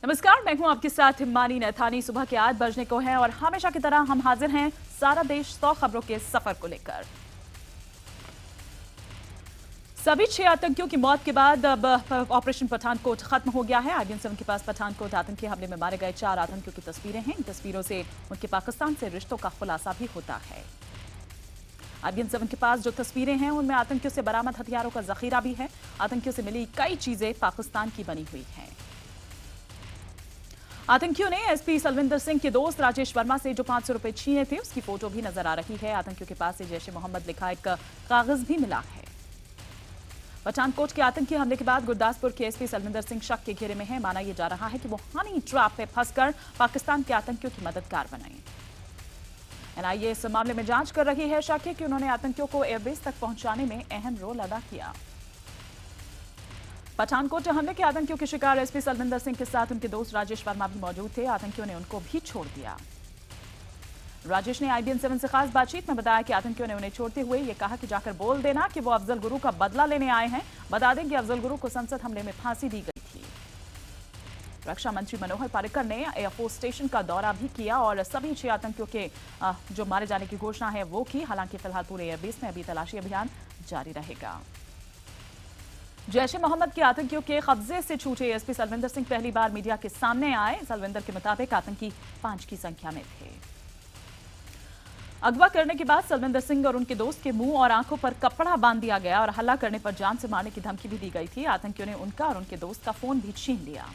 नमस्कार, मैं हूं आपके साथ हिमानी नैथानी। सुबह के 8 बजने को है और हमेशा की तरह हम हाजिर हैं सारा देश 100 खबरों के सफर को लेकर। सभी 6 आतंकियों की मौत के बाद अब ऑपरेशन पठानकोट खत्म हो गया है। IBN-7 के पास पठानकोट आतंकी हमले में मारे गए 4 आतंकियों की तस्वीरें हैं। इन तस्वीरों से उनके पाकिस्तान से रिश्तों का खुलासा भी होता है। IBN-7 के पास जो तस्वीरें हैं उनमें आतंकियों से बरामद हथियारों का जखीरा भी है। आतंकियों से मिली कई चीजें पाकिस्तान की बनी हुई हैं। आतंकियों ने एसपी सलविंदर सिंह के दोस्त राजेश वर्मा से जो 500 रुपए छीने थे उसकी फोटो भी नजर आ रही है। आतंकियों के पास से जैश-ए-मोहम्मद लिखा एक कागज भी मिला है। पठानकोट के आतंकी हमले के बाद गुरदासपुर के एसपी सलविंदर सिंह शक के घेरे में है। माना यह जा रहा है कि वो हनी ट्रैप में फंसकर पाकिस्तान के आतंकियों की मददगार बने। NIA इस मामले में जांच कर रही है। शक है कि उन्होंने आतंकियों को एयरबेस तक पहुंचाने में अहम रोल अदा किया। पठानकोट हमले के आतंकियों के शिकार एसपी सलविंदर सिंह के साथ उनके दोस्त राजेश वर्मा भी मौजूद थे। आतंकियों ने उनको भी छोड़ दिया। राजेश ने IBN-7 से खास बातचीत में बताया कि आतंकियों ने उन्हें छोड़ते हुए ये कहा कि जाकर बोल देना कि वो अफजल गुरु का बदला लेने आए हैं। बता दें कि अफजल गुरु को संसद हमले में फांसी दी गई थी। रक्षा मंत्री मनोहर पर्रिकर ने एयरफोर्स स्टेशन का दौरा भी किया और सभी 6 आतंकियों के जो मारे जाने की घोषणा है वो की। हालांकि फिलहाल पूरे एयरबेस में अभी तलाशी अभियान जारी रहेगा। जैश-ए-मोहम्मद के आतंकियों के कब्जे से छूटे एसपी सलविंदर सिंह पहली बार मीडिया के सामने आए। सलविंदर के मुताबिक आतंकी 5 की संख्या में थे। अगवा करने के बाद सलविंदर सिंह और उनके दोस्त के मुंह और आंखों पर कपड़ा बांध दिया गया और हल्ला करने पर जान से मारने की धमकी भी दी गई थी। आतंकियों ने उनका और उनके दोस्त का फोन भी छीन लिया।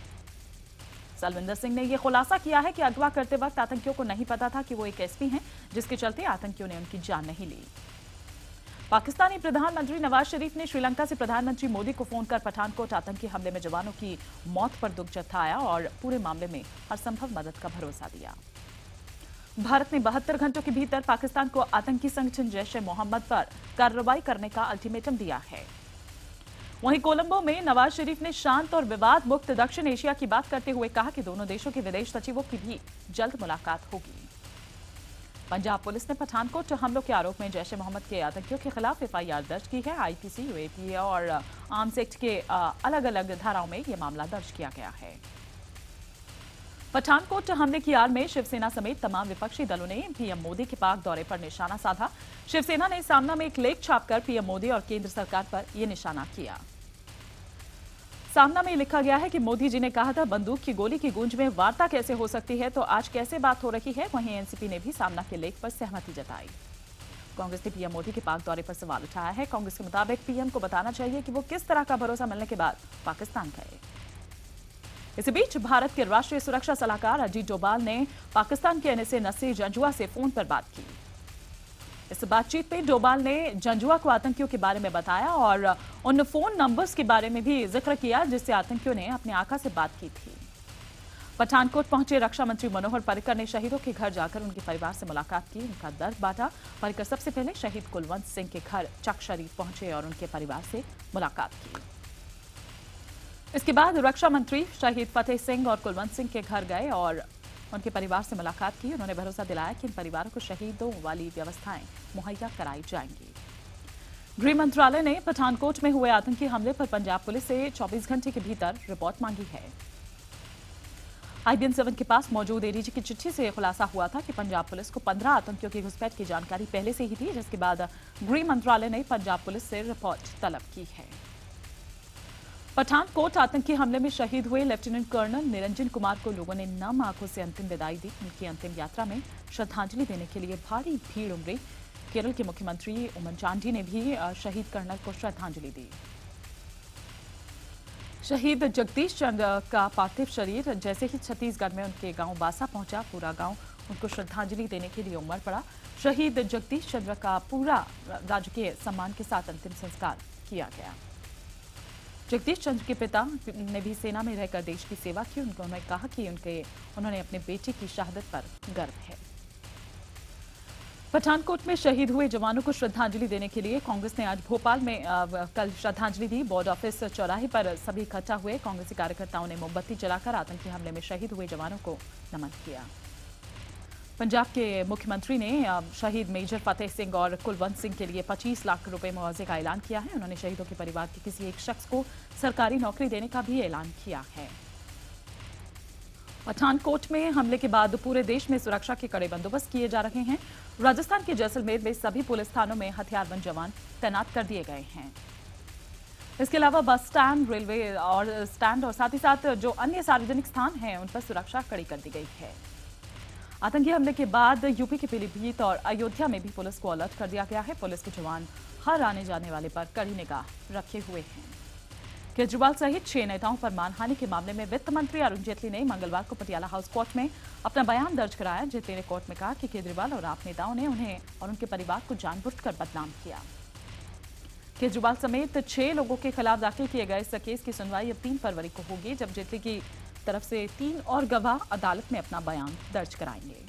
सलविंदर सिंह ने यह खुलासा किया है कि अगवा करते वक्त आतंकियों को नहीं पता था कि वो एक एसपी हैं, जिसके चलते आतंकियों ने उनकी जान नहीं ली। पाकिस्तानी प्रधानमंत्री नवाज शरीफ ने श्रीलंका से प्रधानमंत्री मोदी को फोन कर पठानकोट आतंकी हमले में जवानों की मौत पर दुख जताया और पूरे मामले में हर संभव मदद का भरोसा दिया। भारत ने 72 घंटों के भीतर पाकिस्तान को आतंकी संगठन जैश-ए-मोहम्मद पर कार्रवाई करने का अल्टीमेटम दिया है। वहीं कोलंबो में नवाज शरीफ ने शांत और विवाद मुक्त दक्षिण एशिया की बात करते हुए कहा कि दोनों देशों के विदेश सचिवों की भी जल्द मुलाकात होगी। पंजाब पुलिस ने पठानकोट हमलों के आरोप में जैश-ए-मोहम्मद के आतंकियों के खिलाफ FIR दर्ज की है। IPC, UAPA और आर्म्स एक्ट के अलग अलग धाराओं में यह मामला दर्ज किया गया है। पठानकोट हमले की आड़ में शिवसेना समेत तमाम विपक्षी दलों ने पीएम मोदी के पाक दौरे पर निशाना साधा। शिवसेना ने सामना में एक लेख छापकर पीएम मोदी और केंद्र सरकार पर यह निशाना किया। सामना में लिखा गया है कि मोदी जी ने कहा था बंदूक की गोली की गूंज में वार्ता कैसे हो सकती है, तो आज कैसे बात हो रही है। वहीं एनसीपी ने भी सामना के लेख पर सहमति जताई। कांग्रेस ने पीएम मोदी के पाक दौरे पर सवाल उठाया है। कांग्रेस के मुताबिक पीएम को बताना चाहिए कि वो किस तरह का भरोसा मिलने के बाद पाकिस्तान गए। इसी बीच भारत के राष्ट्रीय सुरक्षा सलाहकार अजीत डोभाल ने पाकिस्तान के NSA नसीर जंजुआ से फोन पर बात की। इस बातचीत में डोभाल ने जंजुआ को आतंकियों के बारे में बताया और उन फोन नंबर्स के बारे में भी जिक्र किया जिससे आतंकियों ने अपने आका से बात की थी। पठानकोट पहुंचे रक्षा मंत्री मनोहर पर्रिकर ने शहीदों के घर जाकर उनके परिवार से मुलाकात की, उनका दर्द बांटा। पर्रिकर सबसे पहले शहीद कुलवंत सिंह के घर चक शरीफ पहुंचे और उनके परिवार से मुलाकात की। इसके बाद रक्षा मंत्री शहीद फतेह सिंह और कुलवंत सिंह के घर गए और उनके परिवार से मुलाकात की। उन्होंने भरोसा दिलाया कि इन परिवारों को शहीदों वाली व्यवस्थाएं मुहैया कराई जाएंगी। गृह मंत्रालय ने पठानकोट में हुए आतंकी हमले पर पंजाब पुलिस से 24 घंटे के भीतर रिपोर्ट मांगी है। IBN-7 के पास मौजूद ADG की चिट्ठी से खुलासा हुआ था कि पंजाब पुलिस को 15 आतंकियों की घुसपैठ की जानकारी पहले से ही थी, जिसके बाद गृह मंत्रालय ने पंजाब पुलिस से रिपोर्ट तलब की है। पठानकोट आतंकी हमले में शहीद हुए लेफ्टिनेंट कर्नल निरंजन कुमार को लोगों ने नम आंखों से अंतिम विदाई दी। उनकी अंतिम यात्रा में श्रद्धांजलि देने के लिए भारी भीड़ उमड़ी। केरल के मुख्यमंत्री ओमन चांडी ने भी शहीद कर्नल को श्रद्धांजलि दी। शहीद जगदीश चंद्र का पार्थिव शरीर जैसे ही छत्तीसगढ़ में उनके गांव बासा पहुंचा, पूरा गांव उनको श्रद्धांजलि देने के लिए उमड़ पड़ा। शहीद जगदीश चंद्र का पूरा राजकीय सम्मान के साथ अंतिम संस्कार किया गया। जगदीश चंद्र के पिता ने भी सेना में रहकर देश की सेवा की। उन्होंने कहा कि उन्होंने अपने बेटे की शहादत पर गर्व है। पठानकोट में शहीद हुए जवानों को श्रद्धांजलि देने के लिए कांग्रेस ने आज भोपाल में कल श्रद्धांजलि दी। बोर्ड ऑफिस चौराहे पर सभी इकट्ठा हुए। कांग्रेसी कार्यकर्ताओं ने मोमबत्ती जलाकर आतंकी हमले में शहीद हुए जवानों को नमन किया। पंजाब के मुख्यमंत्री ने शहीद मेजर फतेह सिंह और कुलवंत सिंह के लिए 25 लाख रुपए मुआवजे का ऐलान किया है। उन्होंने शहीदों के परिवार के किसी एक शख्स को सरकारी नौकरी देने का भी ऐलान किया है। पठानकोट में हमले के बाद पूरे देश में सुरक्षा के कड़े बंदोबस्त किए जा रहे हैं। राजस्थान के जैसलमेर में सभी पुलिस थानों में हथियारबंद जवान तैनात कर दिए गए हैं। इसके अलावा बस स्टैंड, रेलवे और स्टैंड और साथ ही साथ जो अन्य सार्वजनिक स्थान हैं उन पर सुरक्षा कड़ी कर दी गई है। आतंकी हमले के बाद यूपी के पीलीभीत और अयोध्या में भी पुलिस को अलर्ट कर दिया गया है। पुलिस के जवान हर आने जाने वाले पर कड़ी निगाह रखे हुए हैं। केजरीवाल सहित 6 नेताओं पर मानहानि के मामले में वित्त मंत्री अरुण जेटली ने मंगलवार को पटियाला हाउस कोर्ट में अपना बयान दर्ज कराया। जेटली ने कोर्ट में कहा कि केजरीवाल और आप नेताओं ने उन्हें और उनके परिवार को जानबूझकर बदनाम किया। केजरीवाल समेत 6 लोगों के खिलाफ दाखिल किए गए इस केस की सुनवाई अब 3 फरवरी को होगी, जब जेटली की तरफ से 3 और गवाह अदालत में अपना बयान दर्ज कराएंगे।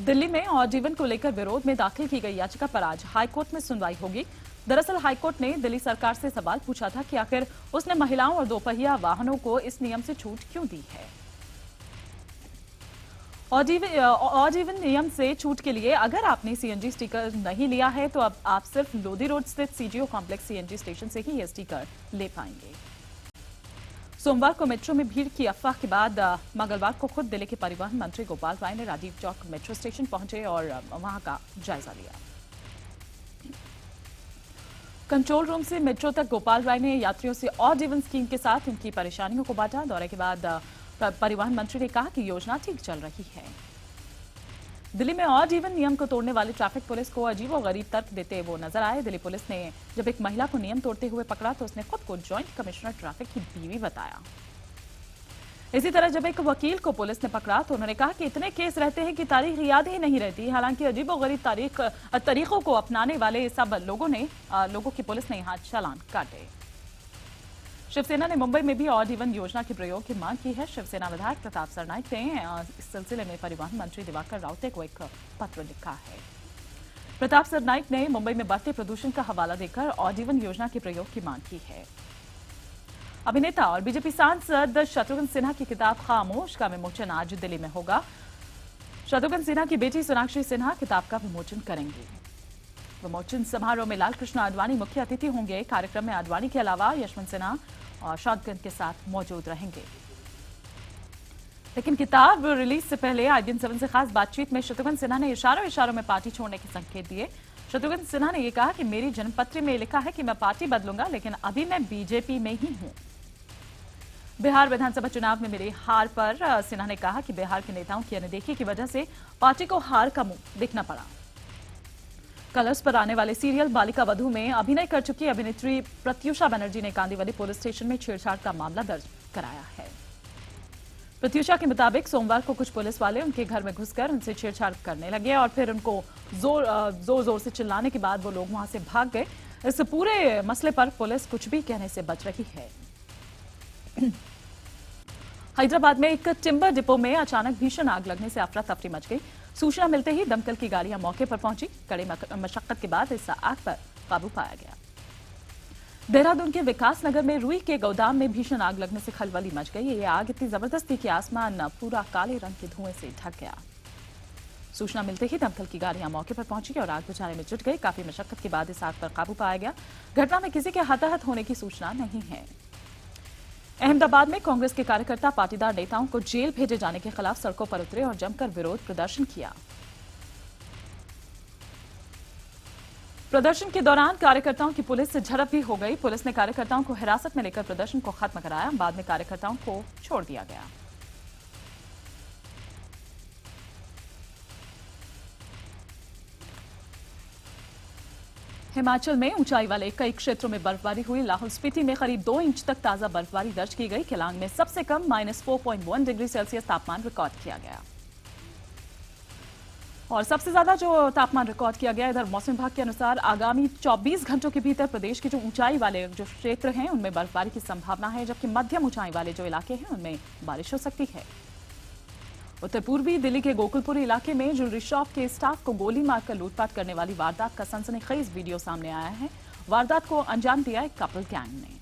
दिल्ली में आजीवन को लेकर विरोध में दाखिल की गई याचिका पर आज हाईकोर्ट में सुनवाई होगी। दरअसल हाईकोर्ट ने दिल्ली सरकार से सवाल पूछा था कि आखिर उसने महिलाओं और दोपहिया वाहनों को इस नियम से छूट क्यों दी है। आजीवन नियम से छूट के लिए अगर आपने सीएनजी स्टिकर नहीं लिया है तो अब आप सिर्फ लोधी रोड स्थित सीजीओ कॉम्प्लेक्स सीएनजी स्टेशन से ही यह स्टिकर ले पाएंगे। सोमवार को मेट्रो में भीड़ की अफवाह के बाद मंगलवार को खुद दिल्ली के परिवहन मंत्री गोपाल राय ने राजीव चौक मेट्रो स्टेशन पहुंचे और वहां का जायजा लिया। कंट्रोल रूम से मेट्रो तक गोपाल राय ने यात्रियों से ऑड इवन स्कीम के साथ उनकी परेशानियों को बांटा। दौरे के बाद परिवहन मंत्री ने कहा कि योजना ठीक चल रही है। दिल्ली में ऑड इवन नियम को तोड़ने वाली ट्रैफिक पुलिस को अजीब और गरीब तर्क देते वो नजर आए। दिल्ली पुलिस ने जब एक महिला को नियम तोड़ते हुए पकड़ा तो उसने खुद को जॉइंट कमिश्नर ट्रैफिक की बीवी बताया। इसी तरह जब एक वकील को पुलिस ने पकड़ा तो उन्होंने कहा कि इतने केस रहते हैं कि तारीख याद ही नहीं रहती। हालांकि अजीब और गरीब तरीकों को अपनाने वाले सब लोगों की पुलिस ने यहाँ चालान काटे। शिवसेना ने मुंबई में भी ऑड इवन योजना के प्रयोग की मांग की है। शिवसेना विधायक प्रताप सरनाइक ने इस सिलसिले में परिवहन मंत्री दिवाकर राउते को एक पत्र लिखा है। प्रताप सरनाइक ने मुंबई में बढ़ते प्रदूषण का हवाला देकर ऑड इवन योजना के प्रयोग की मांग की है। अभिनेता और बीजेपी सांसद शत्रुघ्न सिन्हा की किताब खामोश का विमोचन आज दिल्ली में होगा। शत्रुघ्न सिन्हा की बेटी सोनाक्षी सिन्हा किताब का विमोचन करेंगी। विमोचन समारोह में लालकृष्ण आडवाणी मुख्य अतिथि होंगे। कार्यक्रम में आडवाणी के अलावा यशवंत सिन्हा और शॉटगन के साथ मौजूद रहेंगे। लेकिन किताब रिलीज से पहले IBN 7 से खास बातचीत में शत्रुघ्न सिन्हा ने इशारों में पार्टी छोड़ने के संकेत दिए। शत्रुघ्न सिन्हा ने यह कहा कि मेरी जन्मपत्री में लिखा है कि मैं पार्टी बदलूंगा, लेकिन अभी मैं बीजेपी में ही हूं। बिहार विधानसभा चुनाव में मेरी हार पर सिन्हा ने कहा कि बिहार के नेताओं की अनदेखी की वजह से पार्टी को हार का मुंह देखना पड़ा। कलर्स पर आने वाले सीरियल बालिका वधू में अभिनय कर चुकी अभिनेत्री प्रत्युषा बनर्जी ने कांदीवली पुलिस स्टेशन में छेड़छाड़ का मामला दर्ज कराया है। प्रत्युषा के मुताबिक सोमवार को कुछ पुलिस वाले उनके घर में घुसकर उनसे छेड़छाड़ करने लगे और फिर उनको जोर से चिल्लाने के बाद वो लोग वहां से भाग गए। इस पूरे मसले पर पुलिस कुछ भी कहने से बच रही है। हैदराबाद में एक टिम्बर डिपो में अचानक भीषण आग लगने से अफरा तफरी मच गई। सूचना मिलते ही दमकल की गाड़ियां मौके पर पहुंची। कड़ी मशक्कत के बाद इस आग पर काबू पाया गया। देहरादून के विकास नगर में रुई के गोदाम में भीषण आग लगने से खलबली मच गई। ये आग इतनी जबरदस्त थी कि आसमान पूरा काले रंग के धुएं से ढक गया। सूचना मिलते ही दमकल की गाड़ियां मौके पर पहुंची और आग बुझाने में जुट गई। काफी मशक्कत के बाद इस आग पर काबू पाया गया। घटना में किसी के हताहत होने की सूचना नहीं है। अहमदाबाद में कांग्रेस के कार्यकर्ता पाटीदार नेताओं को जेल भेजे जाने के खिलाफ सड़कों पर उतरे और जमकर विरोध प्रदर्शन किया। प्रदर्शन के दौरान कार्यकर्ताओं की पुलिस से झड़प भी हो गई। पुलिस ने कार्यकर्ताओं को हिरासत में लेकर प्रदर्शन को खत्म कराया। बाद में कार्यकर्ताओं को छोड़ दिया गया। हिमाचल में ऊंचाई वाले कई क्षेत्रों में बर्फबारी हुई। लाहौल स्पीति में करीब 2 इंच तक ताजा बर्फबारी दर्ज की गई। केलांग में सबसे कम -4.1 डिग्री सेल्सियस तापमान रिकॉर्ड किया गया और सबसे ज्यादा जो तापमान रिकॉर्ड किया गया। इधर मौसम विभाग के अनुसार आगामी 24 घंटों के भीतर प्रदेश के जो ऊंचाई वाले जो क्षेत्र हैं उनमें बर्फबारी की संभावना है, जबकि मध्यम ऊंचाई वाले जो इलाके हैं उनमें बारिश हो सकती है। उत्तर पूर्वी दिल्ली के गोकुलपुरी इलाके में ज्वेलरी शॉप के स्टाफ को गोली मारकर लूटपाट करने वाली वारदात का सनसनीखेज वीडियो सामने आया है। वारदात को अंजाम दिया एक कपल गैंग ने।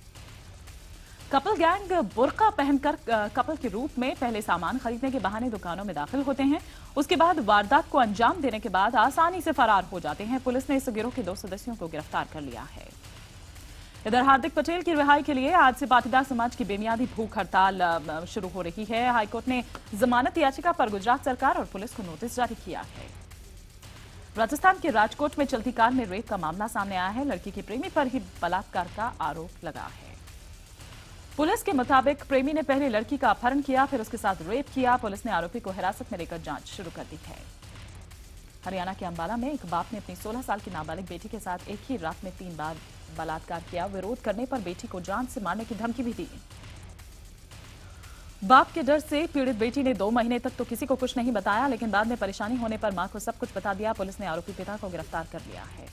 कपल गैंग बुर्का पहनकर कपल के रूप में पहले सामान खरीदने के बहाने दुकानों में दाखिल होते हैं। उसके बाद वारदात को अंजाम देने के बाद आसानी से फरार हो जाते हैं। पुलिस ने इस गिरोह के 2 सदस्यों को गिरफ्तार कर लिया है। इधर हार्दिक पटेल की रिहाई के लिए आज से पाटीदार समाज की बेमियादी भूख हड़ताल शुरू हो रही है। हाईकोर्ट ने जमानत याचिका पर गुजरात सरकार और पुलिस को नोटिस जारी किया है। राजस्थान के राजकोट में चलती कार में रेप का मामला सामने आया है। लड़की के प्रेमी पर ही बलात्कार का आरोप लगा है। पुलिस के मुताबिक प्रेमी ने पहले लड़की का अपहरण किया, फिर उसके साथ रेप किया। पुलिस ने आरोपी को हिरासत में लेकर जांच शुरू कर दी है। हरियाणा के अंबाला में एक बाप ने अपनी 16 साल की नाबालिग बेटी के साथ एक ही रात में 3 बार बलात्कार किया। विरोध करने पर बेटी को जान से मारने की धमकी भी दी। बाप के डर से पीड़ित बेटी ने 2 महीने तक तो किसी को कुछ नहीं बताया, लेकिन बाद में परेशानी होने पर मां को सब कुछ बता दिया। पुलिस ने आरोपी पिता को गिरफ्तार कर लिया है।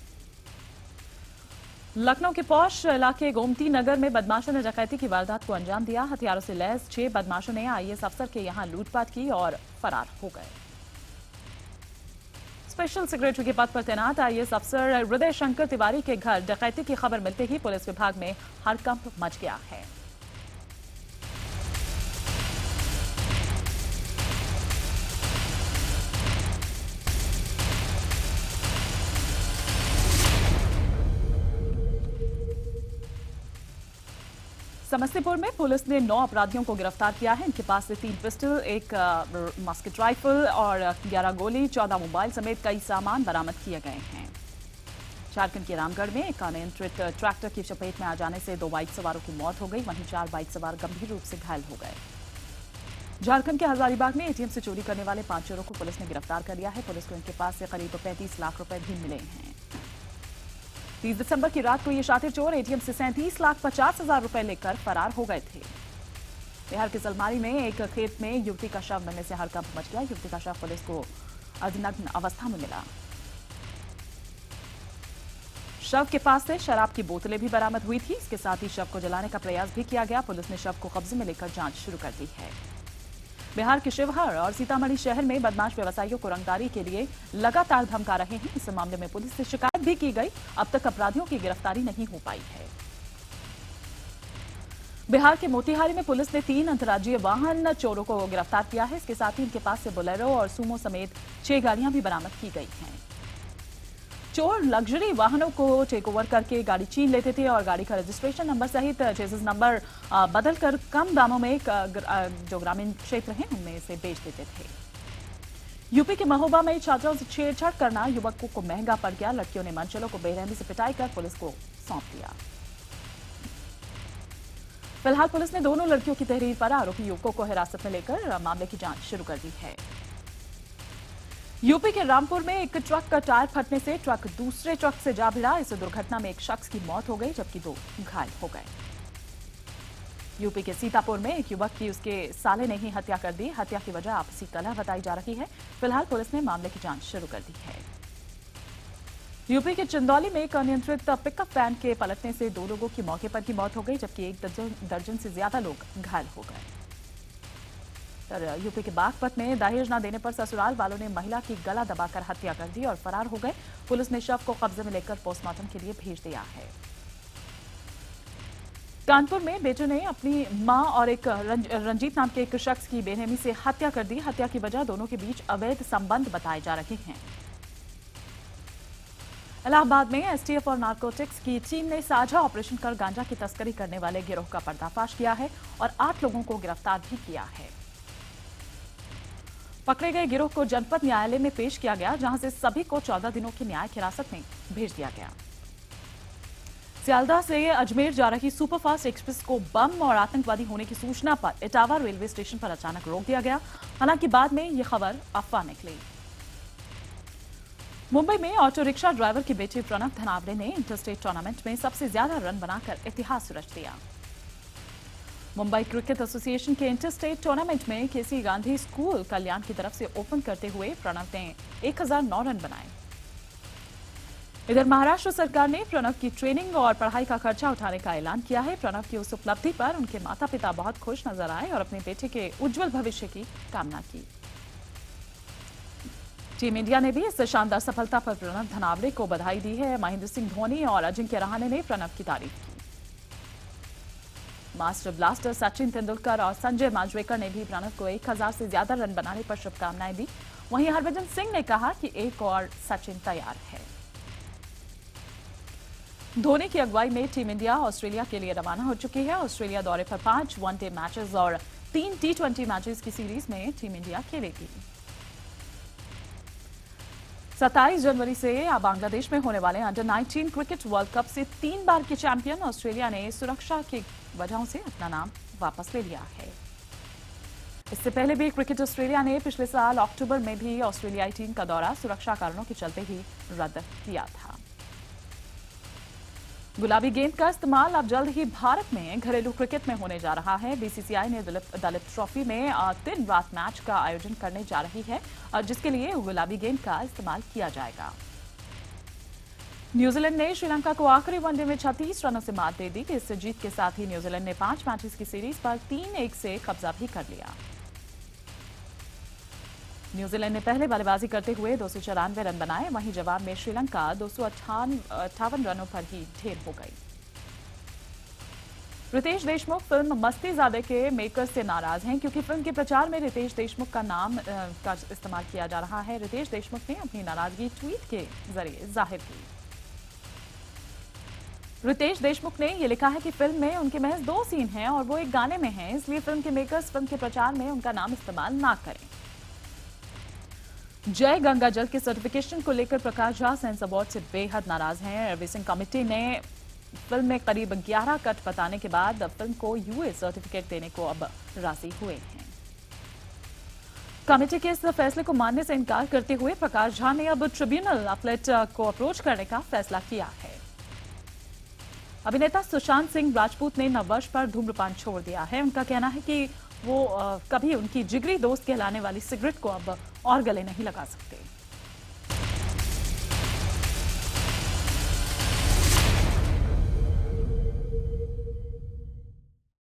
लखनऊ के पौष इलाके गोमती नगर में बदमाशों ने डकैती की वारदात को अंजाम दिया। हथियारों से लैस 6 बदमाशों ने आईएएस अफसर के यहां लूटपाट की और फरार हो गए। स्पेशल सेक्रेटरी के पद पर तैनात आईएएस अफसर हृदय शंकर तिवारी के घर डकैती की खबर मिलते ही पुलिस विभाग में हड़कंप मच गया है। समस्तीपुर में पुलिस ने 9 अपराधियों को गिरफ्तार किया है। इनके पास से 3 पिस्टल, एक मस्केट राइफल और 11 गोली, 14 मोबाइल समेत कई सामान बरामद किए गए हैं। झारखंड के रामगढ़ में एक अनियंत्रित ट्रैक्टर की चपेट में आ जाने से 2 बाइक सवारों की मौत हो गई, वहीं 4 बाइक सवार गंभीर रूप से घायल हो गए। झारखंड के हजारीबाग में एटीएम से चोरी करने वाले 5 चोरों को पुलिस ने गिरफ्तार कर लिया है। पुलिस को इनके पास से करीब 35 लाख रुपए भी मिले हैं। 30 दिसंबर की रात को ये शातिर चोर एटीएम से 37,50,000 रुपए लेकर फरार हो गए थे। बिहार के सलमारी में एक खेत में युवती का शव मिलने से हड़कंप मच गया। युवती का शव पुलिस को अर्धनग्न अवस्था में मिला। शव के पास से शराब की बोतलें भी बरामद हुई थी। इसके साथ ही शव को जलाने का प्रयास भी किया गया। पुलिस ने शव को कब्जे में लेकर जांच शुरू कर दी है। बिहार के शिवहर और सीतामढ़ी शहर में बदमाश व्यवसायियों को रंगदारी के लिए लगातार धमका रहे हैं। इस मामले में पुलिस से शिकायत भी की गई। अब तक अपराधियों की गिरफ्तारी नहीं हो पाई है। बिहार के मोतिहारी में पुलिस ने 3 अंतर्राज्यीय वाहन चोरों को गिरफ्तार किया है। इसके साथ ही इनके पास से बोलेरो और सुमो समेत 6 गाड़ियां भी बरामद की गई हैं। चोर लग्जरी वाहनों को टेक ओवर करके गाड़ी छीन लेते थे और गाड़ी का रजिस्ट्रेशन नंबर सहित चेसिस नंबर बदलकर कम दामों में जो ग्रामीण क्षेत्र हैं उनमें से बेच देते थे। यूपी के महोबा में छात्राओं से छेड़छाड़ करना युवकों को महंगा पड़ गया। लड़कियों ने मनचलों को बेरहमी से पिटाई कर पुलिस को सौंप दिया। फिलहाल पुलिस ने दोनों लड़कियों की तहरीर पर आरोपी युवकों को हिरासत में लेकर मामले की जांच शुरू कर दी है। यूपी के रामपुर में एक ट्रक का टायर फटने से ट्रक दूसरे ट्रक से जा भिड़ा। इस दुर्घटना में एक शख्स की मौत हो गई जबकि 2 घायल हो गए। यूपी के सीतापुर में एक युवक की उसके साले ने ही हत्या कर दी। हत्या की वजह आपसी कलह बताई जा रही है। फिलहाल पुलिस ने मामले की जांच शुरू कर दी है। यूपी के चंदौली में एक अनियंत्रित पिकअप वैन के पलटने से 2 लोगों की मौके पर ही मौत हो गई जबकि 1 दर्जन से ज्यादा लोग घायल हो गए। यूपी के बागपत में दहेज न देने पर ससुराल वालों ने महिला की गला दबाकर हत्या कर दी और फरार हो गए। पुलिस ने शव को कब्जे में लेकर पोस्टमार्टम के लिए भेज दिया है। कानपुर में बेटे ने अपनी मां और एक रंजीत नाम के एक शख्स की बेरहमी से हत्या कर दी। हत्या की वजह दोनों के बीच अवैध संबंध बताए जा रहे हैं। इलाहाबाद में एसटीएफ और नारकोटिक्स की टीम ने साझा ऑपरेशन कर गांजा की तस्करी करने वाले गिरोह का पर्दाफाश किया है और 8 लोगों को गिरफ्तार भी किया है। पकड़े गए गिरोह को जनपद न्यायालय में पेश किया गया जहां से सभी को 14 दिनों की न्यायिक हिरासत में भेज दिया गया। सियालदह से अजमेर जा रही सुपरफास्ट एक्सप्रेस को बम और आतंकवादी होने की सूचना पर इटावा रेलवे स्टेशन पर अचानक रोक दिया गया। हालांकि बाद में यह खबर अफवाह निकली। मुंबई में ऑटो रिक्शा ड्राइवर के बेटे प्रणव धनावड़े ने इंटरस्टेट टूर्नामेंट में सबसे ज्यादा रन बनाकर इतिहास रच दिया। मुंबई क्रिकेट एसोसिएशन के इंटरस्टेट टूर्नामेंट में केसी गांधी स्कूल कल्याण की तरफ से ओपन करते हुए प्रणव ने 1009 रन बनाए। इधर महाराष्ट्र सरकार ने प्रणव की ट्रेनिंग और पढ़ाई का खर्चा उठाने का ऐलान किया है। प्रणव की उस उपलब्धि पर उनके माता पिता बहुत खुश नजर आए और अपने बेटे के उज्जवल भविष्य की कामना की। टीम इंडिया ने भी इस शानदार सफलता पर प्रणव धनावड़े को बधाई दी है। महेंद्र सिंह धोनी और अजिंक्य रहाणे ने प्रणव की तारीफ की। मास्टर ब्लास्टर सचिन तेंदुलकर और संजय मांजरेकर ने भी प्रणव को 1000 से ज्यादा रन बनाने पर शुभकामनाएं दी। वहीं हरभजन सिंह ने कहा कि एक और सचिन तैयार है। धोनी की अगुवाई में टीम इंडिया ऑस्ट्रेलिया के लिए रवाना हो चुकी है। ऑस्ट्रेलिया दौरे पर 5 वनडे मैचेस और 3 T20 मैचेस की सीरीज में टीम इंडिया खेलेगी। 27 जनवरी से बांग्लादेश में होने वाले अंडर 19 क्रिकेट वर्ल्ड कप से 3 बार के चैंपियन ऑस्ट्रेलिया ने सुरक्षा की वजहों से अपना नाम वापस ले लिया है। इससे पहले भी क्रिकेट ऑस्ट्रेलिया ने पिछले साल अक्टूबर में भी ऑस्ट्रेलियाई टीम का दौरा सुरक्षा कारणों के चलते ही रद्द किया था। गुलाबी गेंद का इस्तेमाल अब जल्द ही भारत में घरेलू क्रिकेट में होने जा रहा है। बीसीसीआई ने दलित ट्रॉफी में दिन रात मैच का आयोजन करने जा रही है, जिसके लिए गुलाबी गेंद का इस्तेमाल किया जाएगा। न्यूजीलैंड ने श्रीलंका को आखिरी वनडे में 36 रनों से मात दे दी। इस जीत के साथ ही न्यूजीलैंड ने 5 मैचेस की सीरीज पर 3-1 से कब्जा भी कर लिया। न्यूजीलैंड ने पहले बल्लेबाजी करते हुए 294 रन बनाए, वहीं जवाब में श्रीलंका 258 रनों पर ही ढेर हो गई। रितेश देशमुख फिल्म मस्तीजादे के मेकर्स से नाराज हैं क्योंकि फिल्म के प्रचार में रितेश देशमुख का नाम का इस्तेमाल किया जा रहा है। रितेश देशमुख ने अपनी नाराजगी ट्वीट के जरिए जाहिर की। रितेश देशमुख ने यह लिखा है कि फिल्म में उनके महज 2 सीन हैं और वो एक गाने में हैं, इसलिए फिल्म के मेकर्स फिल्म के प्रचार में उनका नाम इस्तेमाल ना करें। जय गंगा जल के सर्टिफिकेशन को लेकर प्रकाश झा सेंस अवार्ड से बेहद नाराज हैं। सर्विसिंग कमेटी ने फिल्म में करीब 11 कट बताने के बाद फिल्म को यूए सर्टिफिकेट देने को अब राजी हुए हैं। कमेटी के इस फैसले को मानने से इनकार करते हुए प्रकाश झा ने अब ट्रिब्यूनल अपलेट को अप्रोच करने का फैसला किया है। अभिनेता सुशांत सिंह राजपूत ने नववर्ष पर धूम्रपान छोड़ दिया है। उनका कहना है कि वो कभी उनकी जिगरी दोस्त कहलाने वाली सिगरेट को अब और गले नहीं लगा सकते।